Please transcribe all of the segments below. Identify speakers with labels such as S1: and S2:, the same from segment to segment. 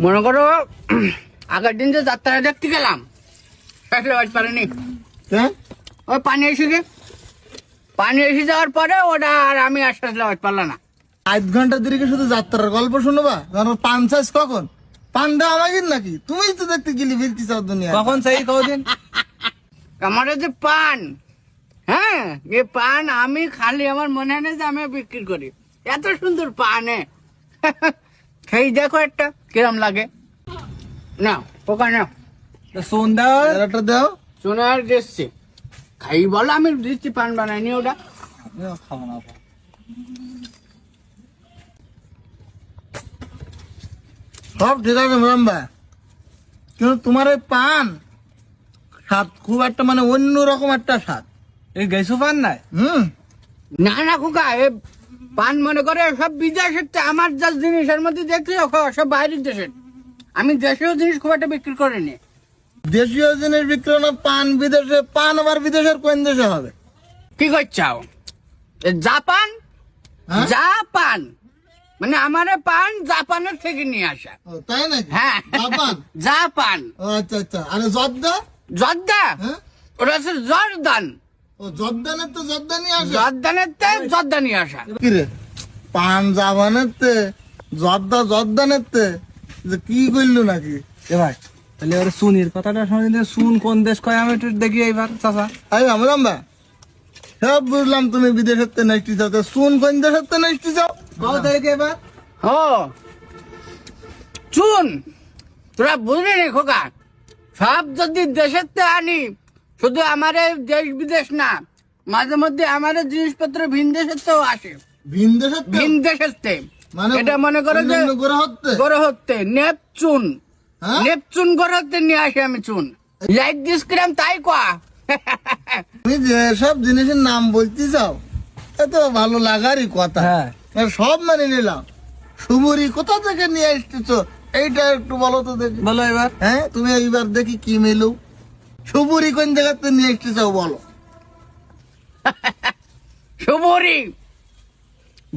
S1: মনে করো আগের দিন যে যাত্রা দেখতে গেলাম সেটা হতে পারেনি। ওই পানি এসে যাওয়ার পরে ওটা আর আমি আসতে হতে পারলাম না।
S2: 8 ঘন্টা ধরে শুধু যাত্রার গল্প শুনবা? পান চাষ কখন? পান দেওয়া আমাকে নাকি? তুমি তো দেখতে গেলি ফিরতে চাও দুনিয়া
S3: কখন চাই কদিন?
S1: আমার যে পান, হ্যাঁ এই পান আমি খালি আমার মনে হয় না যে আমি বিক্রি করি। এত সুন্দর পান খেয়ে দেখো একটা কিরম লাগে। না পোকা না
S3: সন্ধ্যা
S2: দাও।
S1: সোনার দিচ্ছি খাই বলো, আমি দিচ্ছি পান বানাইনি ওটা।
S3: খাবো না
S2: সব ঠিক আছে ম্যাডাম ভাই, কিন্তু তোমার এই পান স্বাদ খুব একটা মানে অন্যরকম একটা স্বাদ।
S3: এই গেছু পান নাই?
S1: না না খোকা, এ পান মনে করে সব বিদেশের চেয়ে আমার যা জিনিসের মধ্যে দেখলি সব বাইরের দেশের। আমি দেশীয় জিনিস খুব একটা বিক্রি করিনি।
S2: দেশীয় জিনিস বিক্রি না পান বিদেশে? পান আবার বিদেশের কোন দেশে হবে?
S1: কি করছাও? জাপান,
S2: হ্যাঁ?
S1: জাপান মানে আমার পান জাপানের থেকে নিয়ে আসা।
S2: ও, তাই নাকি?
S1: হ্যাঁ
S2: জাপান?
S1: জাপান।
S2: ও আচ্ছা আচ্ছা। আরে জর্দা?
S1: জর্দা
S2: হ্যাঁ,
S1: ওটা হচ্ছে জর্দান।
S2: ও জর্দানের তো জর্দা নিয়ে আসে।
S1: জর্দানের জর্দা নিয়ে আসা।
S2: কি রে, পান জাপানের তে জর্দানের তে যে কি করলো নাকি?
S3: এ ভাই তাহলে ওর সুনির কথাটা শুনে সুন কোন দেশ কয় আমি একটু দেখি এইবার চাচা।
S2: আরে আমরাম বা সব বুঝলাম তুমি বিদেশের তে নেক্সটি যাও, তো শুন কোন দেশের তে নেক্সটি যাও?
S3: কও তারিখে এবার?
S1: ও চুন, তোরা বুঝলি নি খোকা, সব যদি দেশের তে আনি, শুধু আমার দেশ বিদেশ না, মাঝে মধ্যে আমার জিনিসপত্র ভিন দেশের তেও আসে।
S2: ভিন দেশের তে?
S1: ভিন দেশের তে
S2: মানে
S1: এটা মনে করো যে
S2: অন্যান্য গ্রহ তে?
S1: গ্রহতে নেপচুন,
S2: হ্যাঁ?
S1: নেপচুন গ্রহতে নিয়ে আসে আমি চুন। লাইক দিস কিরাম তাই কোয়া।
S2: তুমি যেসব জিনিসের নাম বলতে চাও এত ভালো লাগারই কথা।
S3: হ্যাঁ।
S2: সব মানে নিলাম। সুবুরি কোথা থেকে নিয়ে আসতেছো এইটা একটু বলো তো দেখি।
S3: বলো এবার।
S2: হ্যাঁ, তুমি এইবার দেখি কি মেলু। সুবুরি কোন জায়গাতে নিয়ে আসতেছো বলো।
S1: সুবুরি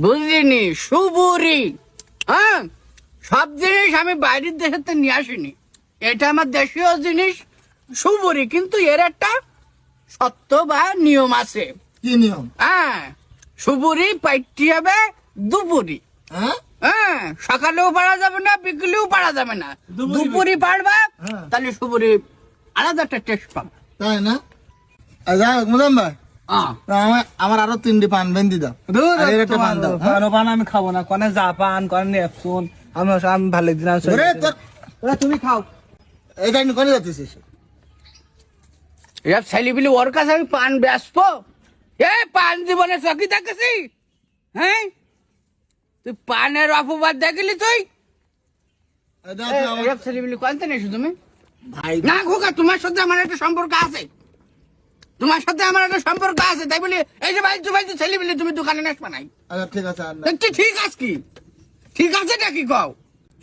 S1: বুঝলিনি? সুবুরি, হ্যাঁ সব জিনিস আমি বাইরের দেশের থেকে নিয়ে আসিনি, এটা আমার দেশীয় জিনিস সুবুরি। কিন্তু এর একটা সত্য বা নিয়ম আছে।
S2: কি নিয়ম?
S1: হ্যাঁ, সুবুরি পাইতে হবে দুপুরি।
S2: হ্যাঁ,
S1: হ্যাঁ, সকালেও পারা যাবে না, বিকেলেও পারা যাবে না, দুপুরি পারবা,
S2: হ্যাঁ।
S1: তাহলে সুবুরি আলাদা একটা টেস্ট পাবে।
S2: তাই না? যাই হোক মুজাম ভাই, আমার আরো 3টি পান বেঁধে দাও। আর এর একটা পান দাও। হ্যাঁ?
S3: পান আমি খাবো না, কনে জাপান কনে নেপচুন আমি ভালো দিলাম।
S2: ওরে তোর
S3: তুমি খাও।
S2: এটা কোনে যাচ্ছিস?
S1: এসব ছেলেপিলি ওর কাছে আমি পান বেসবো? এ পান জীবনে চকি দেখেছি? হ্যাঁ, তুই পানের অপবাদ দেখলি তুই? এসব ছেলেপিলি কোনতে নেই তুমি?
S2: ভাই
S1: না খোকা, তোমার সাথে আমার একটা সম্পর্ক আছে, তোমার সাথে আমার একটা সম্পর্ক আছে, তাই বলি এই যে ভাই তো ছেলেপিলি তুমি দোকানে নেসবা নাই?
S2: আচ্ছা ঠিক আছে। আর না।
S1: দেখছি ঠিক আছে কি? ঠিক আছে নাকি কও?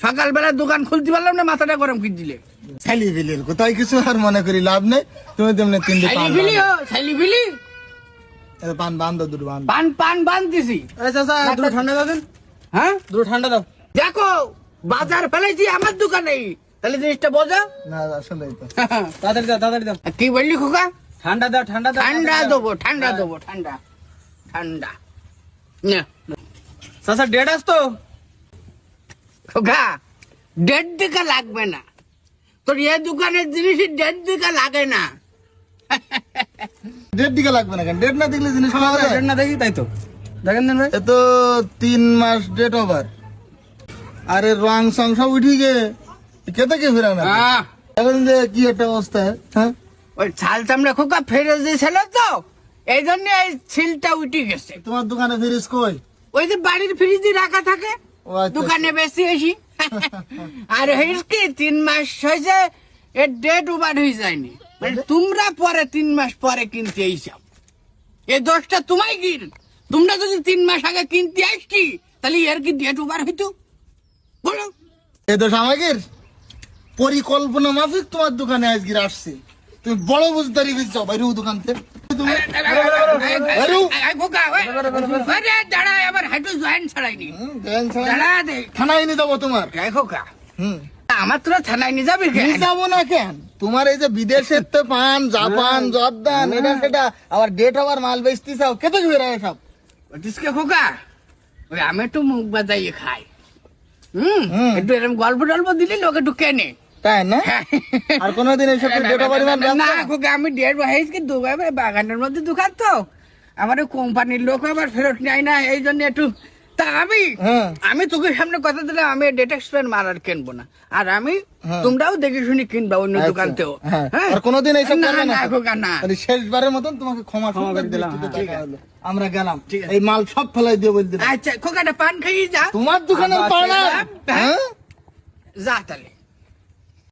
S1: সকালবেলা দোকান খুলতে পারলাম না, মাথাটা গরম করে দিলে।
S2: ছেলেপিলির কোথায় কিছু আর মনে করি লাভ নেই। তুমি তেমনি 3টি পান
S1: ছেলেপিলি ও ছেলেপিলি
S2: পান বান্ধব, দুটো বান্ধব।
S1: পান পান বানতেছি।
S3: চাচা দুটো ঠান্ডা দাও দেন।
S1: হ্যাঁ,
S3: দুটো ঠান্ডা দাও।
S1: দেখো বাজার ফেলেছি আমার দোকানে, তাহলে জিনিসটা বোঝা।
S2: না আসলে তো
S3: তাড়াতাড়ি দাও তাড়াতাড়ি দাও।
S1: কি বললি খোকা?
S3: ঠান্ডা দাও ঠান্ডা দাও।
S1: ঠান্ডা দেবো, ঠান্ডা দেবো, ঠান্ডা ঠান্ডা। নে,
S3: চাচা ডেট আসতো।
S1: খোকা 1.5 দিকা লাগবে না, তোর এ দোকানের জিনিসের 1.5 দিকা লাগে না।
S2: 1.5 দিকে লাগবে না কেন? ডেট না দেখলে জিনিস পাওয়া যায়?
S3: ডেট না দেখি তাই তো দেখেন দেন ভাই।
S2: এ তো 3 মাস ডেট ওভার। আরে রং সং সব উঠি গে কেতে কে ফেরা না
S1: আহ,
S2: এখন যে কি একটা অবস্থা। হ্যাঁ,
S1: ওই ছাল চামড়া খোকা ফেরত দিয়েছিল তো, এই জন্য এই ছিলটা উঠে গেছে।
S2: তোমার দোকানে ফিরিস কই?
S1: ওই যে বাড়ির ফ্রিজে রাখা থাকে,
S2: ও আচ্ছা,
S1: দোকানে বেশি এসি। আর হইস কি 3 মাস হয়েছে, এর ডেট ওভার হয়ে যায়নি, মানে তোমরা পরে 3 মাস পরে কিনতে এইসব, এই দোষটা তোমায় গির। তোমরা যদি 3 মাস আগে কিনতে আসছি, তাহলে এর কি ডেট ওভার হইতো বলো?
S2: এ দোষ আমাদের পরিকল্পনা মাফিক তোমার দোকানে আজকে আসছে। তুমি বড় বুঝদারি হয়ে যাও বাইরে দোকান থেকে। তুমি
S1: দাঁড়া, আবার হাইটু জয়েন্ট ছাড়াইনি,
S2: দেন ছাড়া
S1: দাঁড়া দে।
S2: থানায় নিয়ে যাবো তোমার।
S1: খোকা আমার তোরা থানায় নিয়ে যাবি কেন?
S2: নিয়ে যাবো না কেন? তোমার এই যে বিদেশের তো পান, জাপান, জর্দান, এটা সেটা, আবার ডেট আবার মাল বেচতে চাও, কেটে ঘুরে সব।
S1: বলছিসকে খোকা, ওই আমি একটু মুখ বাজাইয়ে খাই।
S2: হুম।
S1: একটু এরকম গল্প টল্প দিলে লোক একটু কেনে।
S2: তাই না? আর কোনোদিন এইসব ডেট আবার মাল
S1: না
S2: বেচো?
S1: খোকা, আমি দেড় বয়স কি দুবাই বাগানের মধ্যে দোকান তো, আমার ওই কোম্পানির লোক আবার ফেরত নেয় না, এই জন্য একটু। তা
S2: হ্যাঁ।
S1: আমি তোকে সামনে কথা দিলাম, আমি ডেট এক্সপায়ার মাল আর কিনবো না। আর আমি
S2: হ্যাঁ।
S1: তোমরাও দেখে শুনি কিনবা অন্য
S2: আচ্ছা,
S1: দোকান থেকেও।
S2: হ্যাঁ।
S1: হ্যাঁ?
S2: আর কোনোদিন এইসব
S1: না
S2: করবে না
S1: না
S2: তো?
S1: খোকা না।
S2: তাহলে শেষবারের মতন তোমাকে ক্ষমা
S3: ক্ষমা করে দিলাম,
S2: দৃষ্টিতে
S3: হ্যাঁ।
S2: দেখা হলো। আমরা গেলাম,
S1: ঠিক আছে।
S2: এই মাল সব ফেলাই দিয়ে বল দিলাম।
S1: আচ্ছা খোকাটা পান খাইয়ে যা।
S2: তোমার দোকানে
S3: আবার
S2: পানা?
S1: হ্যাঁ।
S2: হ্যাঁ?
S1: যা তাহলে।